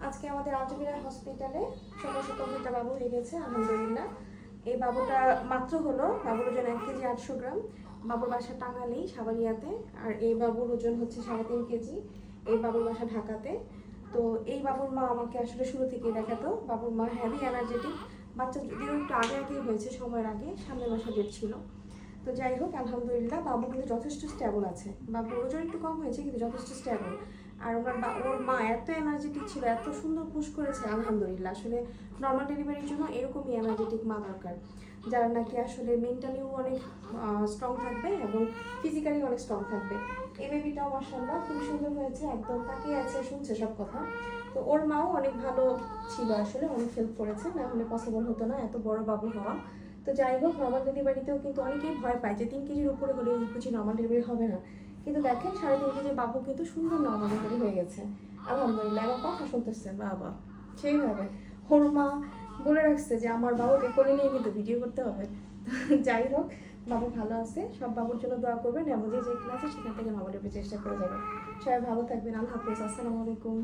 আজকে আমাদের আলজমিরা হসপিটালে সকাল সকাল দুইটা বাবু হয়ে গেছে আলহামদুলিল্লাহ। এই বাবুটা মাত্র হলো, বাবুর ওজন 1 কেজি 800 গ্রাম। বাবুর বাসা টাঙ্গাইল সাবারিয়াতে। আর এই বাবুর ওজন হচ্ছে 3.5 কেজি। এই বাবুর বাসা ঢাকাতে। তো এই বাবুর মা আমাকে আসলে শুরু থেকেই দেখাতো। বাবুর মা হেভি এনার্জেটিক। বাচ্চা যদিও একটু আগে আগেই হয়েছে, সময়ের আগে, সামনের মাসে ডেট ছিল। তো যাই হোক আলহামদুলিল্লাহ বাবু কিন্তু যথেষ্ট স্টেবল আছে। বাবুর ওজন একটু কম হয়েছে কিন্তু যথেষ্ট স্টেবল। আর ওর মা এত এনার্জেটিক ছিল, এত সুন্দর পুশ করেছে আলহামদুলিল্লাহ। আসলে নর্মাল ডেলিভারির জন্য এরকমই এনার্জেটিক মা দরকার, যারা নাকি আসলে মেন্টালিও অনেক স্ট্রং থাকবে এবং ফিজিক্যালি অনেক স্ট্রং থাকবে। এই বেবিটাও মাশাআল্লাহ খুব সুন্দর হয়েছে, একদম তাকিয়ে আছে, শুনছে সব কথা। তো ওর মাও অনেক ভালো ছিল, আসলে অনেক হেল্প করেছে, না হলে পসিবল হতো না এত বড় বাবু হওয়া। তো যাই হোক, নর্মাল ডেলিভারিতেও কিন্তু অনেকেই ভয় পায় যে 3 কেজির উপরে হলে বুঝি নর্মাল ডেলিভারি হবে না, কিন্তু দেখেন 3.5 কেজির বাবু কিন্তু সুন্দর নর্মাল ডেলিভারি হয়ে গেছে আলহামদুলিল্লাহ। এবং কথা শুনতেছে বাবা সেইভাবে। ওর মা বলে রাখছে যে আমার বাবুকে কোলে নিয়ে কিন্তু ভিডিও করতে হবে। যাই হোক, বাবু ভালো আছে, সব বাবুর জন্য দোয়া করবেন এবং যে ক্লাসে সেখান থেকে নর্মাল ডেলিভারি চেষ্টা করে যাবেন। সবাই ভালো থাকবেন, আল্লাহ হাফেজ, আসসালামু আলাইকুম।